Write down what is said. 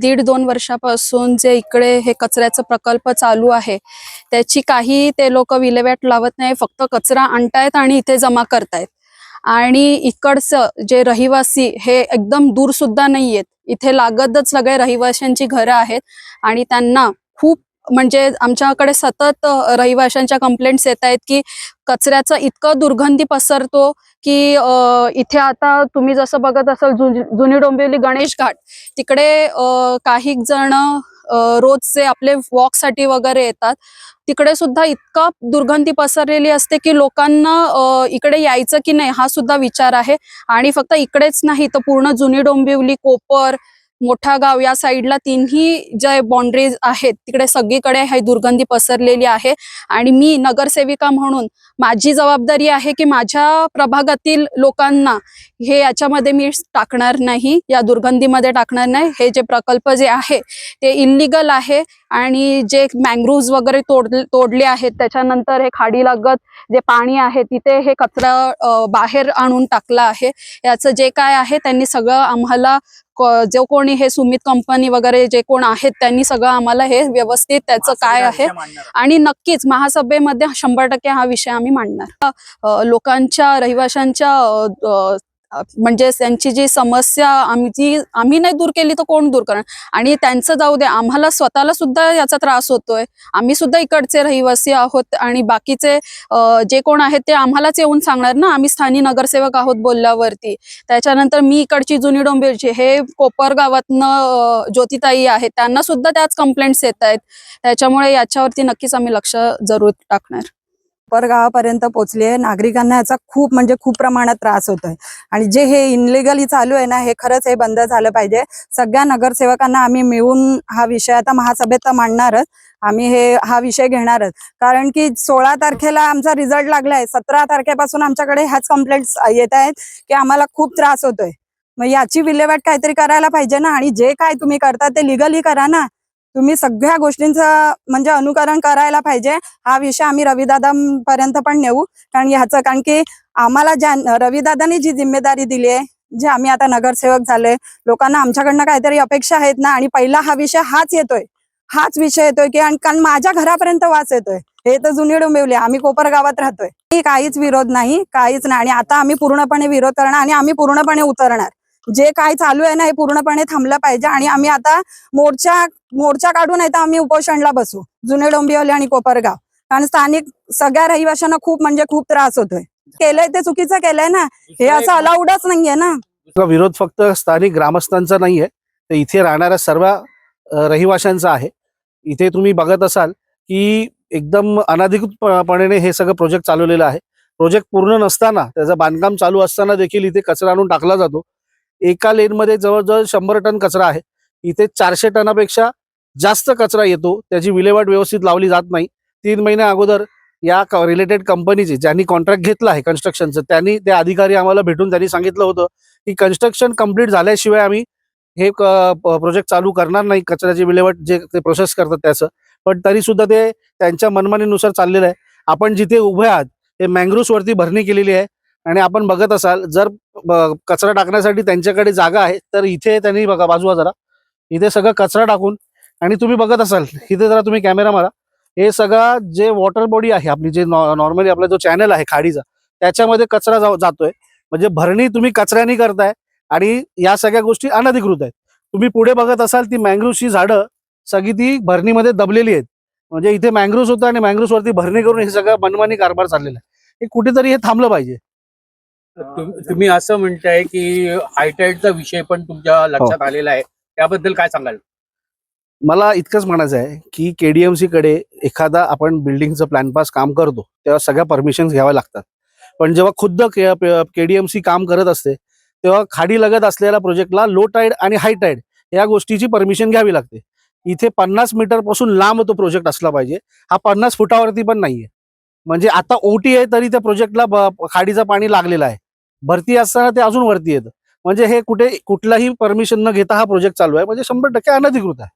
1.5-2 वर्षापासून जे इकडे हे कचऱ्याचा प्रकल्प चालू आहे त्याची काही ते लोक विल्हेवाट लावत नाही, फक्त कचरा आणतायत आणि इथे जमा करतायत। आणि इकडचं जे रहिवासी हे एकदम दूर सुद्धा नाहीयेत, इथे लागतच सगळे रहिवाशांची घरं आहेत आणि त्यांना खूप म्हणजे आमच्याकडे सतत रहिवाशांच्या कंप्लेंट्स येत आहेत की कचऱ्याचा इतकं दुर्गंधी पसरतो की इथे आता तुम्ही जसं बघत असाल जुनी डोंबिवली गणेश घाट तिकडे काही जण रोजचे आपले वॉक साठी वगैरे येतात, तिकडे सुद्धा इतका दुर्गंधी पसरलेली असते की लोकांना इकडे यायचं की नाही हा सुद्धा विचार आहे। आणि फक्त इकडेच नाही तर पूर्ण जुनी डोंबिवली, कोपर, मोठा गाव या साईडला तिन्ही जे बाउंड्रीज आहेत तिकडे सगळीकडे ही दुर्गंधी पसरलेली आहे। आणि मी नगरसेविका म्हणून माझी जबाबदारी आहे की माझ्या प्रभागातील लोकांना हे याच्यामध्ये मी टाकणार नाही, या दुर्गंधीमध्ये टाकणार नाही। हे जे प्रकल्प जे आहे ते इल्लीगल आहे आणि जे मँग्रोव्ज वगैरे तोडले आहेत, त्याच्यानंतर हे खाडी लगत जे पाणी आहे तिथे हे कचरा बाहेर आणून टाकला आहे। याचं जे काय आहे त्यांनी सगळं आम्हाला, जो कोणी हे सुमित कंपनी वगैरे जे कोण आहेत त्यांनी सगळं आम्हाला हे व्यवस्थित त्याचं काय आहे आणि नक्कीच महासभेमध्ये 100% हा विषय आम्ही मांडणार। लोकांच्या रहिवाशांच्या म्हणजे त्यांची जी समस्या आम्ही नाही दूर केली तर कोण दूर करणार। आणि त्यांचं जाऊ दे, आम्हाला स्वतःला सुद्धा याचा त्रास होतोय, आम्ही सुद्धा इकडचे रहिवासी आहोत आणि बाकीचे जे कोण आहेत ते आम्हालाच येऊन सांगणार ना, आम्ही स्थानिक नगरसेवक आहोत बोलल्यावरती। त्याच्यानंतर मी इकडची जुनी डोंबिवलीची, हे कोपर गावातनं ज्योतिताई आहेत, त्यांना सुद्धा त्याच कंप्लेंट्स येत आहेत। त्याच्यामुळे याच्यावरती नक्कीच आम्ही लक्ष जरूर टाकणार। कोपर गावापर्यंत पोहोचली आहे, नागरिकांना याचा खूप म्हणजे खूप प्रमाणात त्रास होतोय आणि जे हे इनलिगली चालू आहे ना, हे खरंच हे बंद झालं पाहिजे। सगळ्या नगरसेवकांना आम्ही मिळून हा विषय आता महासभेत तर मांडणारच, आम्ही हा विषय घेणारच। कारण की 16 तारखेला आमचा रिझल्ट लागलाय, 17 तारखेपासून आमच्याकडे ह्याच कंप्लेंट्स येत आहेत की आम्हाला खूप त्रास होतोय। मग याची विल्हेवाट काहीतरी करायला पाहिजे ना, आणि जे काय तुम्ही करता ते लिगली करा ना, तुम्ही सगळ्या गोष्टींचं म्हणजे अनुकरण करायला पाहिजे। हा विषय आम्ही रविदादांपर्यंत पण नेऊ, कारण की आम्हाला ज्या रविदादांनी जी जिम्मेदारी दिली आहे, जे आम्ही आता नगरसेवक झाले, लोकांना आमच्याकडनं काहीतरी अपेक्षा आहेत ना, आणि पहिला हा विषय हाच विषय येतोय की कारण माझ्या घरापर्यंत वास येतोय। हे तर जुनी डोंबिवली, आम्ही कोपर गावात राहतोय, काहीच विरोध नाही, काहीच नाही। आणि आता आम्ही पूर्णपणे विरोध करणार आणि आम्ही पूर्णपणे उतरणार। जे काय चालू आहे ना हे पूर्णपणे थांबलं पाहिजे आणि आम्ही आता मोर्चा काढून आहे तर आम्ही उपोषणला बसू जुने डोंबिवली आणि कोपरगाव, कारण स्थानिक सगळ्या रहिवाशांना खूप म्हणजे खूप त्रास होतोय। केलंय ते चुकीचं केलंय ना, हे असं अलाउडच नाहीये ना। विरोध फक्त स्थानिक ग्रामस्थांचा नाहीये, तर इथे राहणाऱ्या सर्व रहिवाशांचा आहे। इथे तुम्ही बघत असाल की एकदम अनधिकृतपणे हे सगळं प्रोजेक्ट चालवलेलं आहे। प्रोजेक्ट पूर्ण नसताना, त्याचं बांधकाम चालू असताना देखील इथे कचरा आणून टाकला जातो। एका लेनमध्ये जवळजवळ 100 टन कचरा आहे, इथे 400 टनापेक्षा जास्त कचरा येतो, त्याची विल्हेवाट व्यवस्थित लावली जात नाही। 3 महिन्या अगोदर या रिलेटेड कंपनीचे ज्यांनी कॉन्ट्रॅक्ट घेतलं आहे कन्स्ट्रक्शनचं, त्यांनी ते अधिकारी आम्हाला भेटून त्यांनी सांगितलं होतं की कन्स्ट्रक्शन कंप्लीट झाल्याशिवाय आम्ही हे प्रोजेक्ट चालू करणार नाही, कचऱ्याची विल्हेवाट जे ते प्रोसेस करतात त्याचं। पण तरी सुद्धा ते त्यांच्या मनमानीनुसार चाललेलं आहे। आपण जिथे उभे आहात हे मँग्रोव्स वरती भरणी केलेली आहे आणि आपण बघत असाल जर कचरा टाकण्यासाठी त्यांच्याकडे जागा आहे तर इथे त्यांनी बघा बाजूला जरा, इथे सगळं कचरा टाकून, आणि तुम्ही बघत असाल इथे जरा तुम्ही कॅमेरा मारा, हे सगळं जे वॉटर बॉडी आहे आपली, जे नॉर्मली आपला जो चॅनल आहे खाडीचा, त्याच्यामध्ये कचरा जातोय। म्हणजे भरणी तुम्ही कचऱ्याने करताय आणि या सगळ्या गोष्टी अनधिकृत आहेत। तुम्ही पुढे बघत असाल ती मँग्रोव्सची झाडं सगळी ती भरणीमध्ये दबलेली आहेत, म्हणजे इथे मँग्रोव्स होतं आणि मँग्रोव्स वरती भरणी करून हे सगळं मनमानी कारभार चाललेला आहे। हे कुठेतरी हे थांबलं पाहिजे। तुम्ही असं म्हणताय की हायटाईडचा विषय पण तुमच्या लक्षात आलेला आहे, त्याबद्दल काय सांगाल? मला इतकंच म्हणायचं आहे की केडीएमसी कडे एखादा आपण बिल्डिंगचं प्लॅन पास काम करतो तेव्हा सगळ्या परमिशन्स घ्याव्या लागतात, पण जेव्हा खुद्द केडीएमसी काम करत असते तेव्हा खाडी लगत असलेल्या प्रोजेक्टला लो टाईड आणि हाय टाईड या गोष्टीची परमिशन घ्यावी लागते। इथे 50 मीटर पासून लांब तो प्रोजेक्ट असला पाहिजे, हा 50 फुटावरती पण नाहीये। म्हणजे आता ओटी आहे तरी त्या प्रोजेक्टला खाडीचं पाणी लागलेलं आहे, भरती असताना ते अजून वरती येतं। म्हणजे हे कुठलाही परमिशन न घेता हा प्रोजेक्ट चालू आहे, म्हणजे 100% अनधिकृत आहे।